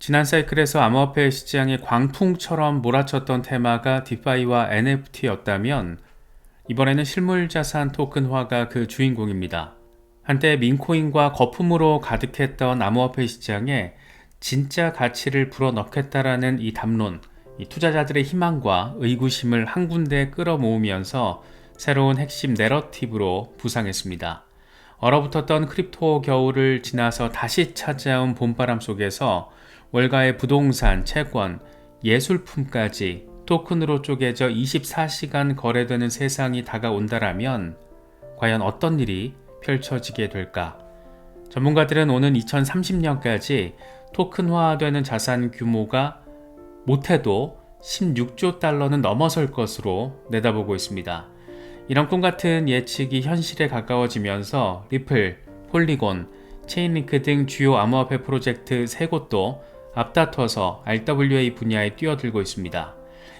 지난 사이클에서 암호화폐 시장에 광풍처럼 몰아쳤던 테마가 디파이와 NFT였다면 이번에는 실물자산 토큰화가 그 주인공입니다. 한때 민코인과 거품으로 가득했던 암호화폐 시장에 진짜 가치를 불어넣겠다라는 이 담론, 이 투자자들의 희망과 의구심을 한 군데 끌어모으면서 새로운 핵심 내러티브로 부상했습니다. 얼어붙었던 크립토 겨울을 지나서 다시 찾아온 봄바람 속에서 월가의 부동산, 채권, 예술품까지 토큰으로 쪼개져 24시간 거래되는 세상이 다가온다라면 과연 어떤 일이 펼쳐지게 될까? 전문가들은 오는 2030년까지 토큰화되는 자산 규모가 못해도 16조 달러는 넘어설 것으로 내다보고 있습니다. 이런 꿈같은 예측이 현실에 가까워지면서 리플, 폴리곤, 체인링크 등 주요 암호화폐 프로젝트 3곳도 앞다퉈서 RWA 분야에 뛰어들고 있습니다.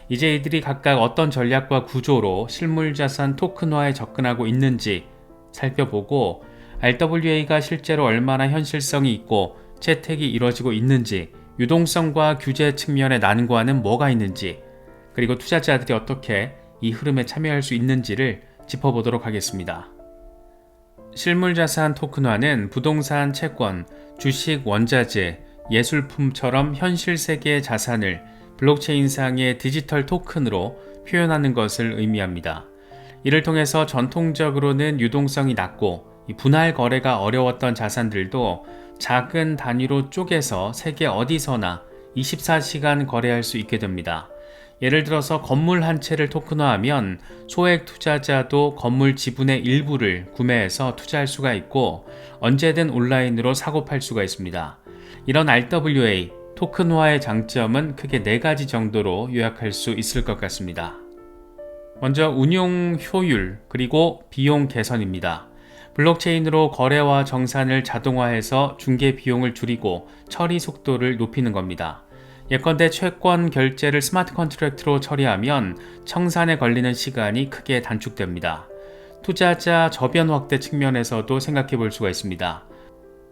이제 이들이 각각 어떤 전략과 구조로 실물자산 토큰화에 접근하고 있는지 살펴보고 RWA가 실제로 얼마나 현실성이 있고 채택이 이루어지고 있는지, 유동성과 규제 측면의 난관은 뭐가 있는지, 그리고 투자자들이 어떻게 이 흐름에 참여할 수 있는지를 짚어보도록 하겠습니다. 실물자산 토큰화는 부동산, 채권, 주식, 원자재, 예술품처럼 현실 세계의 자산을 블록체인상의 디지털 토큰으로 표현하는 것을 의미합니다. 이를 통해서 전통적으로는 유동성이 낮고 분할 거래가 어려웠던 자산들도 작은 단위로 쪼개서 세계 어디서나 24시간 거래할 수 있게 됩니다. 예를 들어서 건물 한 채를 토큰화하면 소액 투자자도 건물 지분의 일부를 구매해서 투자할 수가 있고 언제든 온라인으로 사고 팔 수가 있습니다. 이런 RWA, 토큰화의 장점은 크게 4가지 정도로 요약할 수 있을 것 같습니다. 먼저 운용 효율 그리고 비용 개선입니다. 블록체인으로 거래와 정산을 자동화해서 중개 비용을 줄이고 처리 속도를 높이는 겁니다. 예컨대 채권 결제를 스마트 컨트랙트로 처리하면 청산에 걸리는 시간이 크게 단축됩니다. 투자자 저변 확대 측면에서도 생각해 볼 수가 있습니다.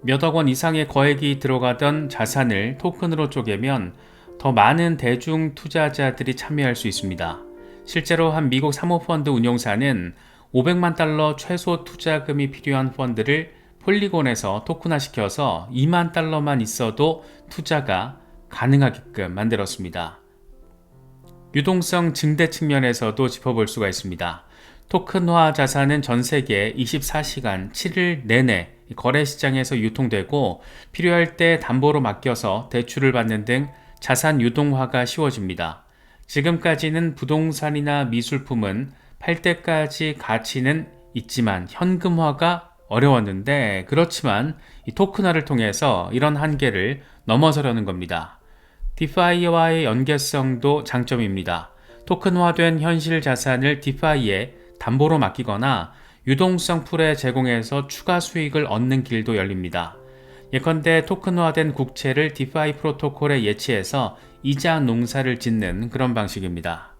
몇억 원 이상의 거액이 들어가던 자산을 토큰으로 쪼개면 더 많은 대중 투자자들이 참여할 수 있습니다. 실제로 한 미국 사모펀드 운용사는 500만 달러 최소 투자금이 필요한 펀드를 폴리곤에서 토큰화시켜서 2만 달러만 있어도 투자가 가능하게끔 만들었습니다. 유동성 증대 측면에서도 짚어볼 수가 있습니다. 토큰화 자산은 전 세계 24시간 7일 내내 거래시장에서 유통되고 필요할 때 담보로 맡겨서 대출을 받는 등 자산 유동화가 쉬워집니다. 지금까지는 부동산이나 미술품은 팔 때까지 가치는 있지만 현금화가 어려웠는데 그렇지만 이 토큰화를 통해서 이런 한계를 넘어서려는 겁니다. 디파이와의 연계성도 장점입니다. 토큰화된 현실 자산을 디파이에 담보로 맡기거나 유동성 풀에 제공해서 추가 수익을 얻는 길도 열립니다. 예컨대 토큰화된 국채를 디파이 프로토콜에 예치해서 이자 농사를 짓는 그런 방식입니다.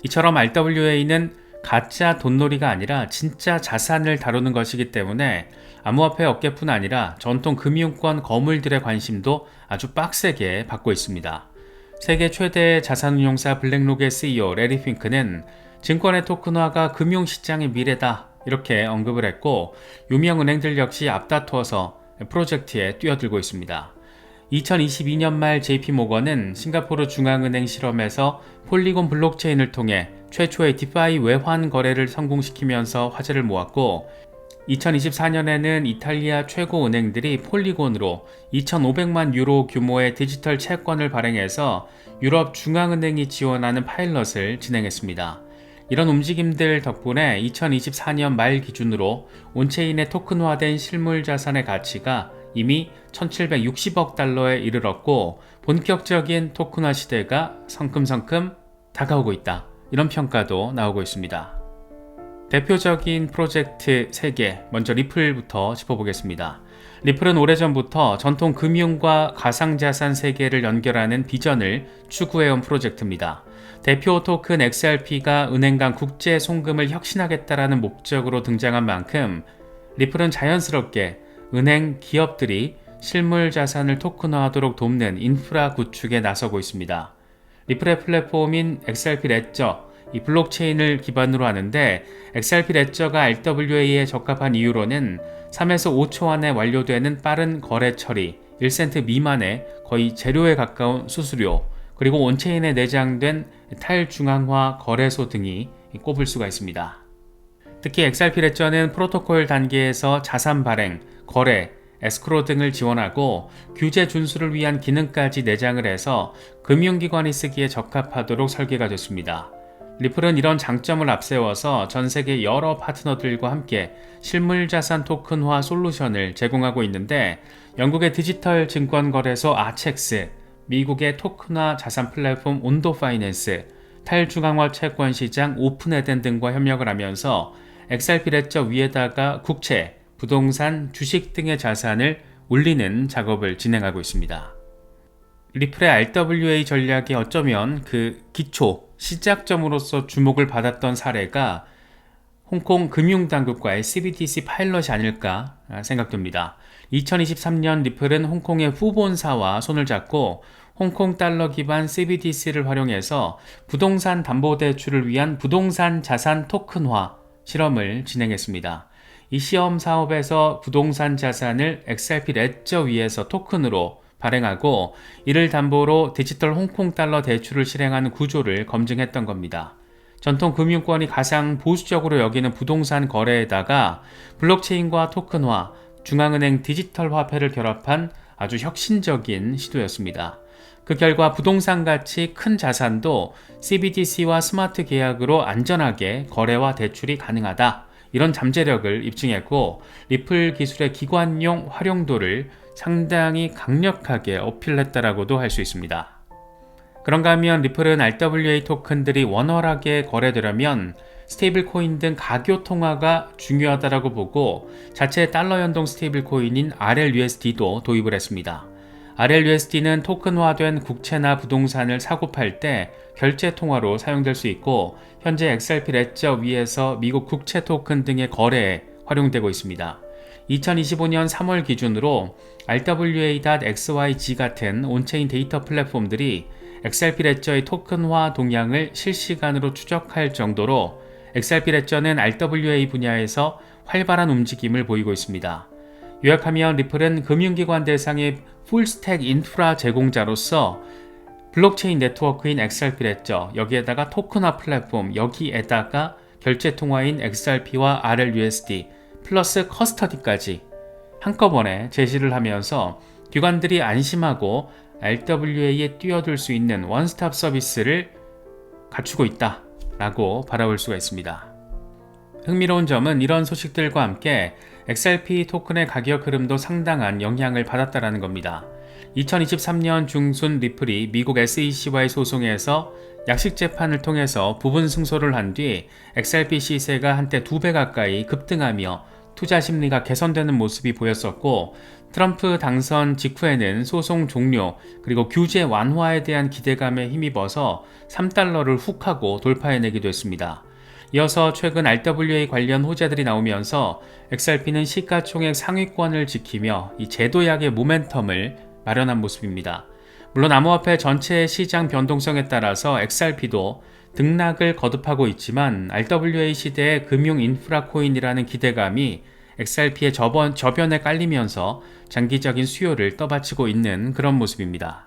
이처럼 RWA는 가짜 돈놀이가 아니라 진짜 자산을 다루는 것이기 때문에 암호화폐 업계뿐 아니라 전통 금융권 거물들의 관심도 아주 빡세게 받고 있습니다. 세계 최대 자산운용사 블랙록의 CEO 레리 핑크는 증권의 토큰화가 금융시장의 미래다 이렇게 언급을 했고 유명 은행들 역시 앞다투어서 프로젝트에 뛰어들고 있습니다. 2022년 말 JP모건은 싱가포르 중앙은행 실험에서 폴리곤 블록체인을 통해 최초의 디파이 외환 거래를 성공시키면서 화제를 모았고 2024년에는 이탈리아 최고 은행들이 폴리곤으로 2,500만 유로 규모의 디지털 채권을 발행해서 유럽 중앙은행이 지원하는 파일럿을 진행했습니다. 이런 움직임들 덕분에 2024년 말 기준으로 온체인의 토큰화된 실물 자산의 가치가 이미 1760억 달러에 이르렀고 본격적인 토큰화 시대가 성큼성큼 다가오고 있다. 이런 평가도 나오고 있습니다. 대표적인 프로젝트 3개, 먼저 리플부터 짚어보겠습니다. 리플은 오래전부터 전통 금융과 가상자산 세계를 연결하는 비전을 추구해온 프로젝트입니다. 대표 토큰 XRP가 은행 간 국제 송금을 혁신하겠다라는 목적으로 등장한 만큼 리플은 자연스럽게 은행, 기업들이 실물 자산을 토큰화하도록 돕는 인프라 구축에 나서고 있습니다. 리플의 플랫폼인 XRP 레저, 이 블록체인을 기반으로 하는데 XRP 레저가 RWA에 적합한 이유로는 3에서 5초 안에 완료되는 빠른 거래 처리, 1센트 미만의 거의 제로에 가까운 수수료, 그리고 온체인에 내장된 탈중앙화 거래소 등이 꼽을 수가 있습니다. 특히 XRP 레저는 프로토콜 단계에서 자산 발행, 거래, 에스크로 등을 지원하고 규제 준수를 위한 기능까지 내장을 해서 금융기관이 쓰기에 적합하도록 설계가 됐습니다. 리플은 이런 장점을 앞세워서 전 세계 여러 파트너들과 함께 실물자산 토큰화 솔루션을 제공하고 있는데 영국의 디지털 증권거래소 아첵스, 미국의 토큰화 자산 플랫폼 온도 파이낸스, 탈중앙화 채권 시장 오픈에덴 등과 협력을 하면서 XRP 레저 위에다가 국채, 부동산, 주식 등의 자산을 올리는 작업을 진행하고 있습니다. 리플의 RWA 전략이 어쩌면 그 기초, 시작점으로서 주목을 받았던 사례가 홍콩 금융당국과의 CBDC 파일럿이 아닐까 생각됩니다. 2023년 리플은 홍콩의 후본사와 손을 잡고 홍콩 달러 기반 CBDC를 활용해서 부동산 담보대출을 위한 부동산 자산 토큰화 실험을 진행했습니다. 이 시험 사업에서 부동산 자산을 XRP 레저 위에서 토큰으로 발행하고 이를 담보로 디지털 홍콩 달러 대출을 실행하는 구조를 검증했던 겁니다. 전통 금융권이 가장 보수적으로 여기는 부동산 거래에다가 블록체인과 토큰화, 중앙은행 디지털 화폐를 결합한 아주 혁신적인 시도였습니다. 그 결과 부동산 가치 큰 자산도 CBDC와 스마트 계약으로 안전하게 거래와 대출이 가능하다. 이런 잠재력을 입증했고 리플 기술의 기관용 활용도를 상당히 강력하게 어필했다라고도 할 수 있습니다. 그런가 하면 리플은 RWA 토큰들이 원활하게 거래되려면 스테이블 코인 등 가교 통화가 중요하다라고 보고 자체 달러 연동 스테이블 코인인 RLUSD도 도입을 했습니다. RLUSD는 토큰화된 국채나 부동산을 사고 팔 때 결제 통화로 사용될 수 있고 현재 XRP 레저 위에서 미국 국채 토큰 등의 거래에 활용되고 있습니다. 2025년 3월 기준으로 RWA.XYZ 같은 온체인 데이터 플랫폼들이 XRP 레저의 토큰화 동향을 실시간으로 추적할 정도로 XRP 레저는 RWA 분야에서 활발한 움직임을 보이고 있습니다. 요약하면 리플은 금융기관 대상의 풀스택 인프라 제공자로서 블록체인 네트워크인 XRP 레저, 여기에다가 토큰화 플랫폼, 여기에다가 결제 통화인 XRP와 RLUSD, 플러스 커스터디까지 한꺼번에 제시를 하면서 기관들이 안심하고 RWA에 뛰어들 수 있는 원스톱 서비스를 갖추고 있다라고 바라볼 수가 있습니다. 흥미로운 점은 이런 소식들과 함께 XRP 토큰의 가격 흐름도 상당한 영향을 받았다라는 겁니다. 2023년 중순 리플이 미국 SEC와의 소송에서 약식 재판을 통해서 부분 승소를 한 뒤 XRP 시세가 한때 2배 가까이 급등하며 투자 심리가 개선되는 모습이 보였었고 트럼프 당선 직후에는 소송 종료 그리고 규제 완화에 대한 기대감에 힘입어서 3달러를 훅 하고 돌파해내기도 했습니다. 이어서 최근 RWA 관련 호재들이 나오면서 XRP는 시가총액 상위권을 지키며 이 제도약의 모멘텀을 마련한 모습입니다. 물론 암호화폐 전체의 시장 변동성에 따라서 XRP도 등락을 거듭하고 있지만 RWA 시대의 금융 인프라 코인이라는 기대감이 XRP의 저변에 깔리면서 장기적인 수요를 떠받치고 있는 그런 모습입니다.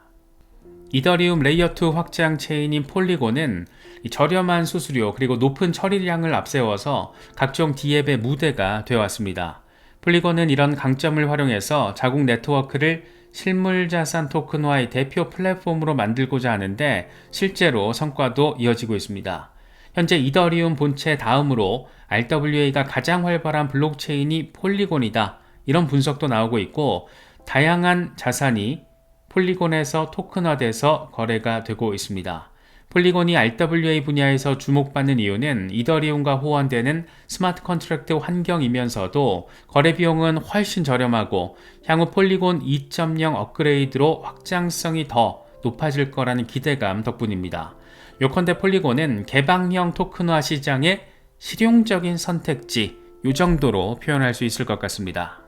이더리움 레이어2 확장 체인인 폴리곤은 저렴한 수수료 그리고 높은 처리량을 앞세워서 각종 D앱의 무대가 되어왔습니다. 폴리곤은 이런 강점을 활용해서 자국 네트워크를 실물자산 토큰화의 대표 플랫폼으로 만들고자 하는데 실제로 성과도 이어지고 있습니다. 현재 이더리움 본체 다음으로 RWA가 가장 활발한 블록체인이 폴리곤이다. 이런 분석도 나오고 있고 다양한 자산이 폴리곤에서 토큰화돼서 거래가 되고 있습니다. 폴리곤이 RWA 분야에서 주목받는 이유는 이더리움과 호환되는 스마트 컨트랙트 환경이면서도 거래 비용은 훨씬 저렴하고 향후 폴리곤 2.0 업그레이드로 확장성이 더 높아질 거라는 기대감 덕분입니다. 요컨대 폴리곤은 개방형 토큰화 시장의 실용적인 선택지, 이 정도로 표현할 수 있을 것 같습니다.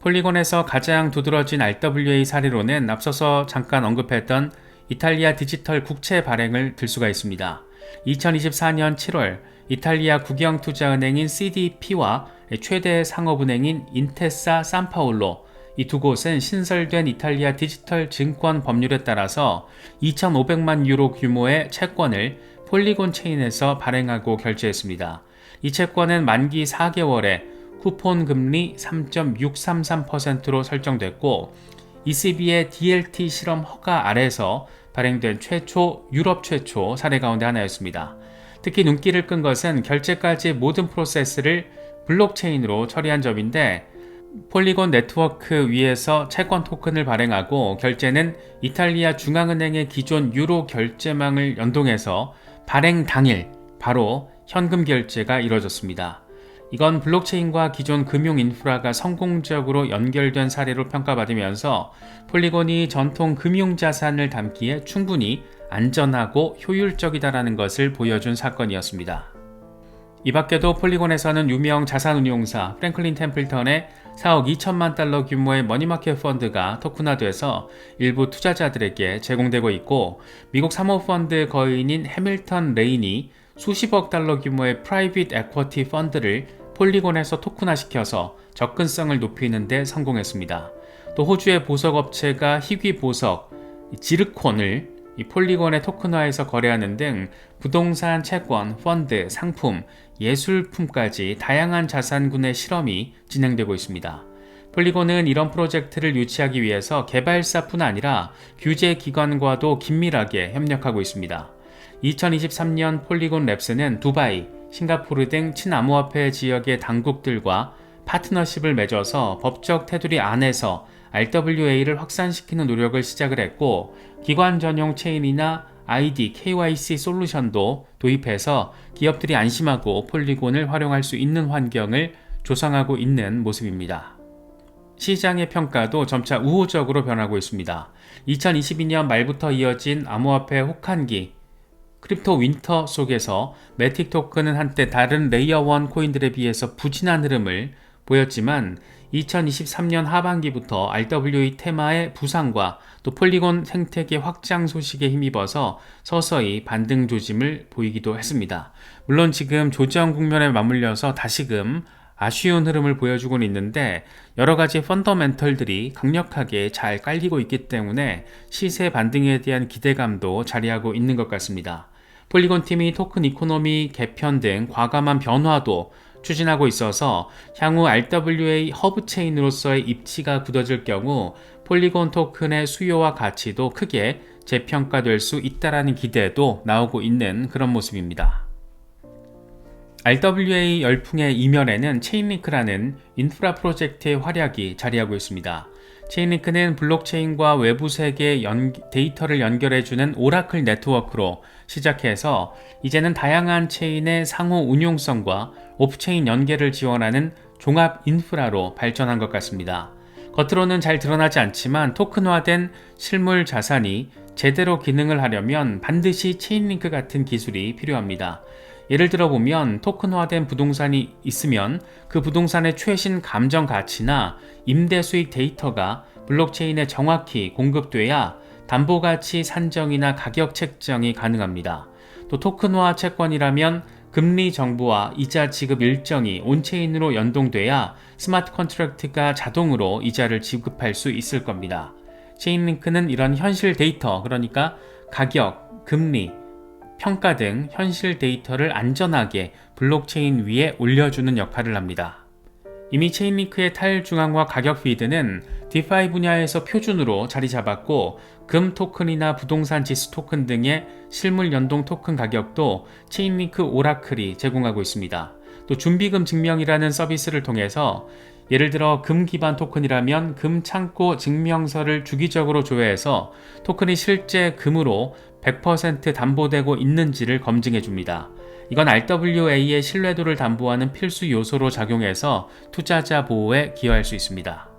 폴리곤에서 가장 두드러진 RWA 사례로는 앞서서 잠깐 언급했던 이탈리아 디지털 국채 발행을 들 수가 있습니다. 2024년 7월 이탈리아 국영투자은행인 CDP와 최대 상업은행인 인테사 산파울로 이 두 곳은 신설된 이탈리아 디지털 증권 법률에 따라서 2,500만 유로 규모의 채권을 폴리곤 체인에서 발행하고 결제했습니다. 이 채권은 만기 4개월에 쿠폰 금리 3.633%로 설정됐고 ECB의 DLT 실험 허가 아래서 발행된 유럽 최초 사례 가운데 하나였습니다. 특히 눈길을 끈 것은 결제까지 모든 프로세스를 블록체인으로 처리한 점인데 폴리곤 네트워크 위에서 채권 토큰을 발행하고 결제는 이탈리아 중앙은행의 기존 유로 결제망을 연동해서 발행 당일 바로 현금 결제가 이뤄졌습니다. 이건 블록체인과 기존 금융 인프라가 성공적으로 연결된 사례로 평가받으면서 폴리곤이 전통 금융 자산을 담기에 충분히 안전하고 효율적이다라는 것을 보여준 사건이었습니다. 이 밖에도 폴리곤에서는 유명 자산운용사 프랭클린 템플턴의 4억 2천만 달러 규모의 머니마켓 펀드가 토큰화돼서 일부 투자자들에게 제공되고 있고 미국 사모펀드 거인인 해밀턴 레인이 수십억 달러 규모의 프라이빗 에쿼티 펀드를 폴리곤에서 토큰화시켜서 접근성을 높이는 데 성공했습니다. 또 호주의 보석업체가 희귀 보석 지르콘을 이 폴리곤의 토큰화에서 거래하는 등 부동산, 채권, 펀드, 상품, 예술품까지 다양한 자산군의 실험이 진행되고 있습니다. 폴리곤은 이런 프로젝트를 유치하기 위해서 개발사뿐 아니라 규제기관과도 긴밀하게 협력하고 있습니다. 2023년 폴리곤 랩스는 두바이, 싱가포르 등 친암호화폐 지역의 당국들과 파트너십을 맺어서 법적 테두리 안에서 RWA를 확산시키는 노력을 시작을 했고 기관 전용 체인이나 ID, KYC 솔루션도 도입해서 기업들이 안심하고 폴리곤을 활용할 수 있는 환경을 조성하고 있는 모습입니다. 시장의 평가도 점차 우호적으로 변하고 있습니다. 2022년 말부터 이어진 암호화폐 혹한기 크립토 윈터 속에서 매틱 토큰은 한때 다른 레이어 1 코인들에 비해서 부진한 흐름을 보였지만 2023년 하반기부터 RWA 테마의 부상과 또 폴리곤 생태계 확장 소식에 힘입어서 서서히 반등 조짐을 보이기도 했습니다. 물론 지금 조정 국면에 맞물려서 다시금 아쉬운 흐름을 보여주고는 있는데 여러가지 펀더멘털들이 강력하게 잘 깔리고 있기 때문에 시세 반등에 대한 기대감도 자리하고 있는 것 같습니다. 폴리곤 팀이 토큰 이코노미 개편 등 과감한 변화도 추진하고 있어서 향후 RWA 허브 체인으로서의 입지가 굳어질 경우 폴리곤 토큰의 수요와 가치도 크게 재평가될 수 있다라는 기대도 나오고 있는 그런 모습입니다. RWA 열풍의 이면에는 체인링크라는 인프라 프로젝트의 활약이 자리하고 있습니다. 체인링크는 블록체인과 외부 세계 데이터를 연결해주는 오라클 네트워크로 시작해서 이제는 다양한 체인의 상호 운용성과 오프체인 연계를 지원하는 종합 인프라로 발전한 것 같습니다. 겉으로는 잘 드러나지 않지만 토큰화된 실물 자산이 제대로 기능을 하려면 반드시 체인링크 같은 기술이 필요합니다. 예를 들어 보면 토큰화된 부동산이 있으면 그 부동산의 최신 감정 가치나 임대 수익 데이터가 블록체인에 정확히 공급돼야 담보가치 산정이나 가격 책정이 가능합니다. 또 토큰화 채권이라면 금리 정보와 이자 지급 일정이 온체인으로 연동돼야 스마트 컨트랙트가 자동으로 이자를 지급할 수 있을 겁니다. 체인링크는 이런 현실 데이터, 그러니까 가격, 금리, 평가 등 현실 데이터를 안전하게 블록체인 위에 올려주는 역할을 합니다. 이미 체인링크의 탈중앙화 가격 피드는 디파이 분야에서 표준으로 자리 잡았고 금 토큰이나 부동산 지수 토큰 등의 실물 연동 토큰 가격도 체인링크 오라클이 제공하고 있습니다. 또 준비금 증명이라는 서비스를 통해서 예를 들어 금 기반 토큰이라면 금 창고 증명서를 주기적으로 조회해서 토큰이 실제 금으로 100% 담보되고 있는지를 검증해 줍니다. 이건 RWA의 신뢰도를 담보하는 필수 요소로 작용해서 투자자 보호에 기여할 수 있습니다.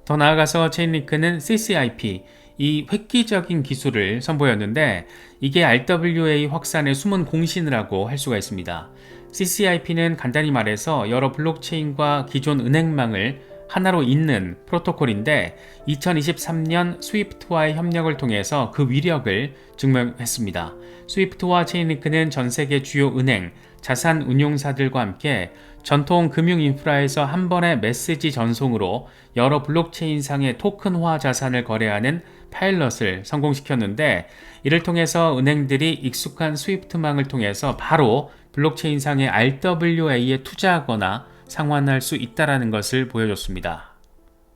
더 나아가서 체인링크는 CCIP, 이 획기적인 기술을 선보였는데 이게 RWA 확산의 숨은 공신이라고 할 수가 있습니다. CCIP는 간단히 말해서 여러 블록체인과 기존 은행망을 하나로 잇는 프로토콜인데 2023년 스위프트와의 협력을 통해서 그 위력을 증명했습니다. 스위프트와 체인링크는 전 세계 주요 은행, 자산 운용사들과 함께 전통 금융 인프라에서 한 번의 메시지 전송으로 여러 블록체인상의 토큰화 자산을 거래하는 파일럿을 성공시켰는데, 이를 통해서 은행들이 익숙한 스위프트망을 통해서 바로 블록체인상의 RWA에 투자하거나 상환할 수 있다는 것을 보여줬습니다.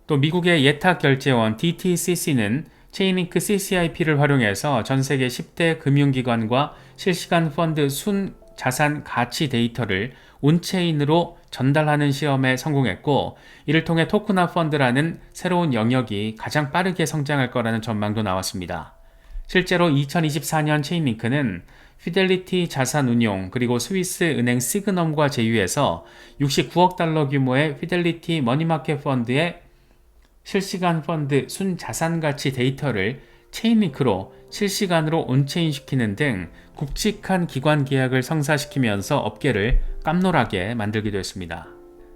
또 미국의 예탁결제원 DTCC는 체인링크 CCIP를 활용해서 전 세계 10대 금융기관과 실시간 펀드 순 자산 가치 데이터를 온체인으로 전달하는 시험에 성공했고, 이를 통해 토큰화 펀드라는 새로운 영역이 가장 빠르게 성장할 거라는 전망도 나왔습니다. 실제로 2024년 체인링크는 피델리티 자산운용 그리고 스위스 은행 시그넘과 제휴해서 69억 달러 규모의 피델리티 머니마켓 펀드의 실시간 펀드 순자산가치 데이터를 체인링크로 실시간으로 온체인시키는 등 굵직한 기관 계약을 성사시키면서 업계를 깜놀하게 만들기도 했습니다.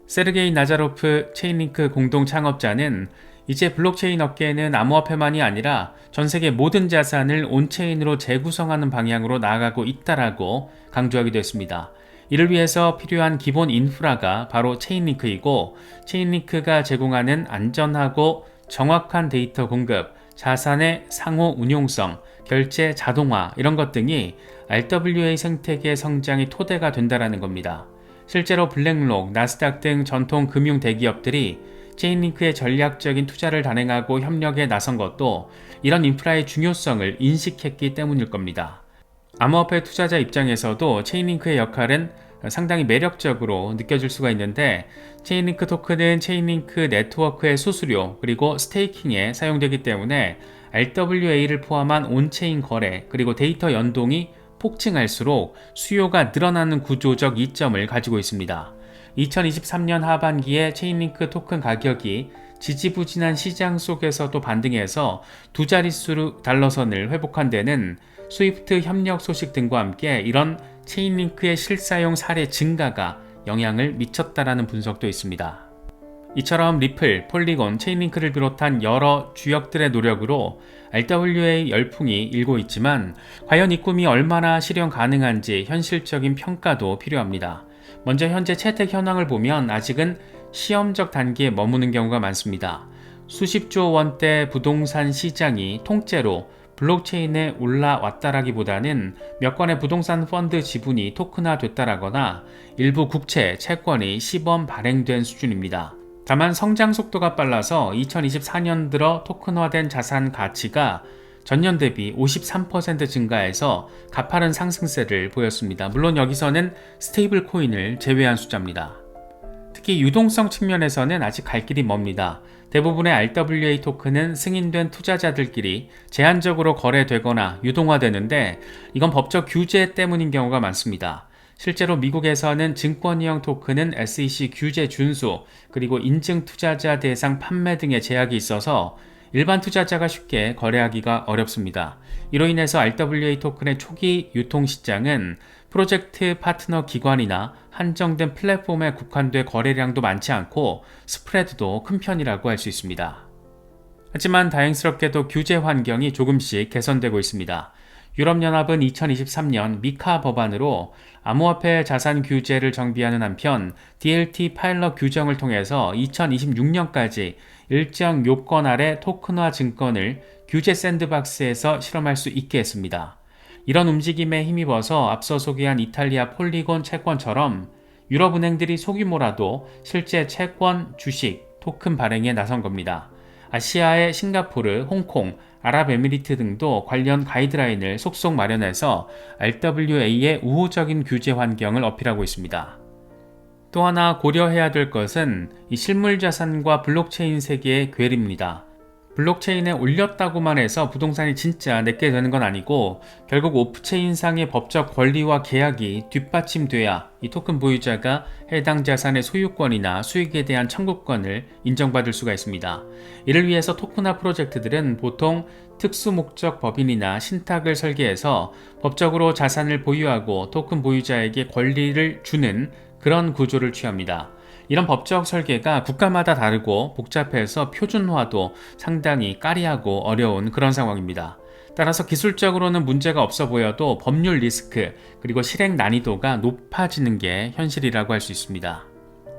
세르게이 나자로프 체인링크 공동 창업자는 이제 블록체인 업계에는 암호화폐만이 아니라 전 세계 모든 자산을 온체인으로 재구성하는 방향으로 나아가고 있다라고 강조하기도 했습니다. 이를 위해서 필요한 기본 인프라가 바로 체인링크이고, 체인링크가 제공하는 안전하고 정확한 데이터 공급, 자산의 상호 운용성, 결제 자동화 이런 것 등이 RWA 생태계의 성장의 토대가 된다는 겁니다. 실제로 블랙록, 나스닥 등 전통 금융 대기업들이 체인링크에 전략적인 투자를 단행하고 협력에 나선 것도 이런 인프라의 중요성을 인식했기 때문일 겁니다. 암호화폐 투자자 입장에서도 체인링크의 역할은 상당히 매력적으로 느껴질 수가 있는데, 체인링크 토큰은 체인링크 네트워크의 수수료 그리고 스테이킹에 사용되기 때문에 RWA를 포함한 온체인 거래 그리고 데이터 연동이 폭증할수록 수요가 늘어나는 구조적 이점을 가지고 있습니다. 2023년 하반기에 체인링크 토큰 가격이 지지부진한 시장 속에서도 반등해서 두 자릿수 달러선을 회복한 데는 스위프트 협력 소식 등과 함께 이런 체인링크의 실사용 사례 증가가 영향을 미쳤다라는 분석도 있습니다. 이처럼 리플, 폴리곤, 체인링크를 비롯한 여러 주역들의 노력으로 RWA 열풍이 일고 있지만, 과연 이 꿈이 얼마나 실현 가능한지 현실적인 평가도 필요합니다. 먼저 현재 채택 현황을 보면 아직은 시험적 단계에 머무는 경우가 많습니다. 수십조 원대 부동산 시장이 통째로 블록체인에 올라왔다라기보다는 몇 건의 부동산 펀드 지분이 토큰화됐다라거나 일부 국채, 채권이 시범 발행된 수준입니다. 다만 성장 속도가 빨라서 2024년 들어 토큰화된 자산 가치가 전년 대비 53% 증가해서 가파른 상승세를 보였습니다. 물론 여기서는 스테이블 코인을 제외한 숫자입니다. 특히 유동성 측면에서는 아직 갈 길이 멉니다. 대부분의 RWA 토큰은 승인된 투자자들끼리 제한적으로 거래되거나 유동화되는데, 이건 법적 규제 때문인 경우가 많습니다. 실제로 미국에서는 증권형 토큰은 SEC 규제 준수 그리고 인증 투자자 대상 판매 등의 제약이 있어서 일반 투자자가 쉽게 거래하기가 어렵습니다. 이로 인해서 RWA 토큰의 초기 유통 시장은 프로젝트 파트너 기관이나 한정된 플랫폼에 국한돼 거래량도 많지 않고 스프레드도 큰 편이라고 할 수 있습니다. 하지만 다행스럽게도 규제 환경이 조금씩 개선되고 있습니다. 유럽연합은 2023년 미카 법안으로 암호화폐 자산 규제를 정비하는 한편 DLT 파일럿 규정을 통해서 2026년까지 일정 요건 아래 토큰화 증권을 규제 샌드박스에서 실험할 수 있게 했습니다. 이런 움직임에 힘입어서 앞서 소개한 이탈리아 폴리곤 채권처럼 유럽은행들이 소규모라도 실제 채권, 주식, 토큰 발행에 나선 겁니다. 아시아의 싱가포르, 홍콩, 아랍에미리트 등도 관련 가이드라인을 속속 마련해서 RWA의 우호적인 규제 환경을 어필하고 있습니다. 또 하나 고려해야 될 것은 이 실물자산과 블록체인 세계의 괴리입니다. 블록체인에 올렸다고만 해서 부동산이 진짜 내게 되는 건 아니고, 결국 오프체인상의 법적 권리와 계약이 뒷받침돼야 이 토큰 보유자가 해당 자산의 소유권이나 수익에 대한 청구권을 인정받을 수가 있습니다. 이를 위해서 토큰화 프로젝트들은 보통 특수목적 법인이나 신탁을 설계해서 법적으로 자산을 보유하고 토큰 보유자에게 권리를 주는 그런 구조를 취합니다. 이런 법적 설계가 국가마다 다르고 복잡해서 표준화도 상당히 까리하고 어려운 그런 상황입니다. 따라서 기술적으로는 문제가 없어 보여도 법률 리스크 그리고 실행 난이도가 높아지는 게 현실이라고 할 수 있습니다.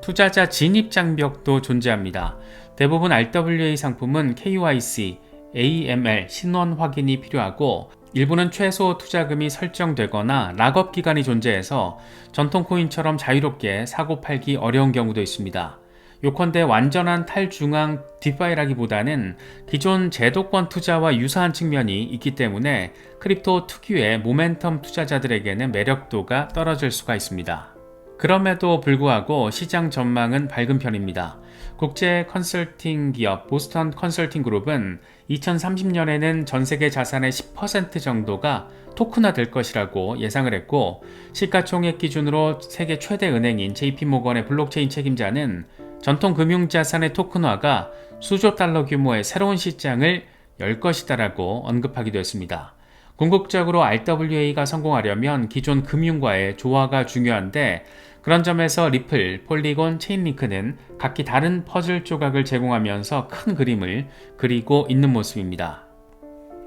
투자자 진입 장벽도 존재합니다. 대부분 RWA 상품은 KYC, AML 신원 확인이 필요하고 일부는 최소 투자금이 설정되거나 락업 기간이 존재해서 전통 코인처럼 자유롭게 사고 팔기 어려운 경우도 있습니다. 요컨대 완전한 탈중앙 디파이라기보다는 기존 제도권 투자와 유사한 측면이 있기 때문에 크립토 특유의 모멘텀 투자자들에게는 매력도가 떨어질 수가 있습니다. 그럼에도 불구하고 시장 전망은 밝은 편입니다. 국제 컨설팅 기업 보스턴 컨설팅 그룹은 2030년에는 전 세계 자산의 10% 정도가 토큰화 될 것이라고 예상을 했고, 시가총액 기준으로 세계 최대 은행인 JP모건의 블록체인 책임자는 전통 금융자산의 토큰화가 수조 달러 규모의 새로운 시장을 열 것이다라고 언급하기도 했습니다. 궁극적으로 RWA가 성공하려면 기존 금융과의 조화가 중요한데, 그런 점에서 리플, 폴리곤, 체인링크는 각기 다른 퍼즐 조각을 제공하면서 큰 그림을 그리고 있는 모습입니다.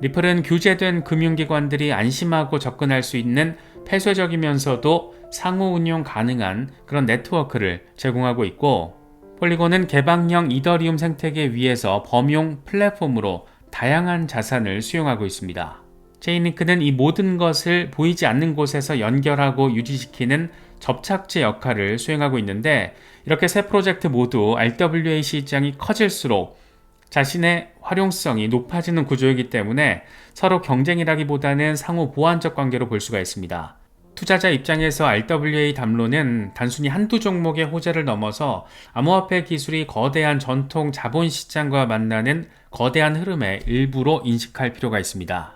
리플은 규제된 금융기관들이 안심하고 접근할 수 있는 폐쇄적이면서도 상호 운용 가능한 그런 네트워크를 제공하고 있고, 폴리곤은 개방형 이더리움 생태계 위에서 범용 플랫폼으로 다양한 자산을 수용하고 있습니다. 체인링크는 이 모든 것을 보이지 않는 곳에서 연결하고 유지시키는 접착제 역할을 수행하고 있는데, 이렇게 세 프로젝트 모두 RWA 시장이 커질수록 자신의 활용성이 높아지는 구조이기 때문에 서로 경쟁이라기보다는 상호 보완적 관계로 볼 수가 있습니다. 투자자 입장에서 RWA 담론은 단순히 한두 종목의 호재를 넘어서 암호화폐 기술이 거대한 전통 자본시장과 만나는 거대한 흐름의 일부로 인식할 필요가 있습니다.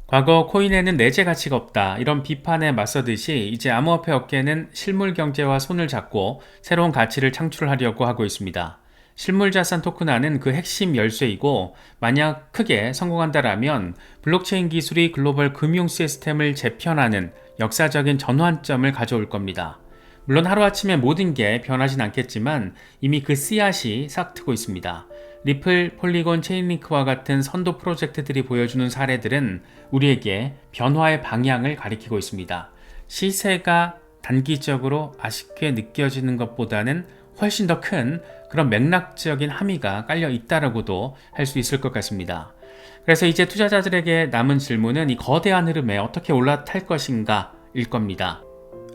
과거 코인에는 내재 가치가 없다, 이런 비판에 맞서듯이 이제 암호화폐 업계는 실물 경제와 손을 잡고 새로운 가치를 창출하려고 하고 있습니다. 실물자산 토큰화는 그 핵심 열쇠이고, 만약 크게 성공한다라면 블록체인 기술이 글로벌 금융 시스템을 재편하는 역사적인 전환점을 가져올 겁니다. 물론 하루아침에 모든 게 변하진 않겠지만 이미 그 씨앗이 싹트고 있습니다. 리플, 폴리곤, 체인링크와 같은 선도 프로젝트들이 보여주는 사례들은 우리에게 변화의 방향을 가리키고 있습니다. 시세가 단기적으로 아쉽게 느껴지는 것보다는 훨씬 더 큰 그런 맥락적인 함의가 깔려 있다라고도 할 수 있을 것 같습니다. 그래서 이제 투자자들에게 남은 질문은 이 거대한 흐름에 어떻게 올라탈 것인가 일 겁니다.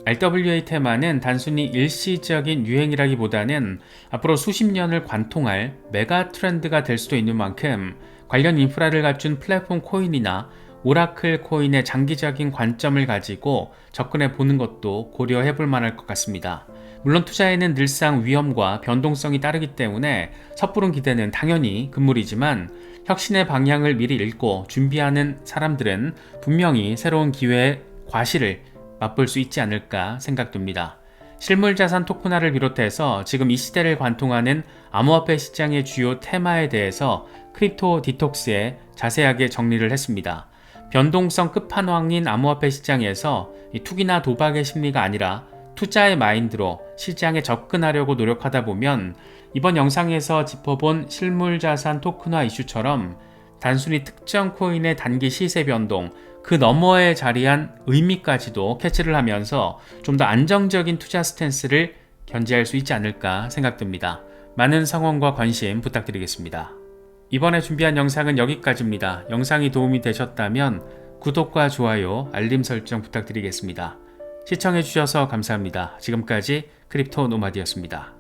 RWA 테마는 단순히 일시적인 유행이라기보다는 앞으로 수십 년을 관통할 메가 트렌드가 될 수도 있는 만큼 관련 인프라를 갖춘 플랫폼 코인이나 오라클 코인의 장기적인 관점을 가지고 접근해 보는 것도 고려해 볼 만할 것 같습니다. 물론 투자에는 늘상 위험과 변동성이 따르기 때문에 섣부른 기대는 당연히 금물이지만, 혁신의 방향을 미리 읽고 준비하는 사람들은 분명히 새로운 기회의 과실을 맛볼 수 있지 않을까 생각됩니다. 실물자산 토큰화를 비롯해서 지금 이 시대를 관통하는 암호화폐 시장의 주요 테마에 대해서 크립토 디톡스에 자세하게 정리를 했습니다. 변동성 끝판왕인 암호화폐 시장에서 투기나 도박의 심리가 아니라 투자의 마인드로 시장에 접근하려고 노력하다 보면 이번 영상에서 짚어본 실물자산 토큰화 이슈처럼 단순히 특정 코인의 단기 시세 변동, 그 너머에 자리한 의미까지도 캐치를 하면서 좀 더 안정적인 투자 스탠스를 견지할 수 있지 않을까 생각됩니다. 많은 성원과 관심 부탁드리겠습니다. 이번에 준비한 영상은 여기까지입니다. 영상이 도움이 되셨다면 구독과 좋아요, 알림 설정 부탁드리겠습니다. 시청해주셔서 감사합니다. 지금까지 크립토 노마드였습니다.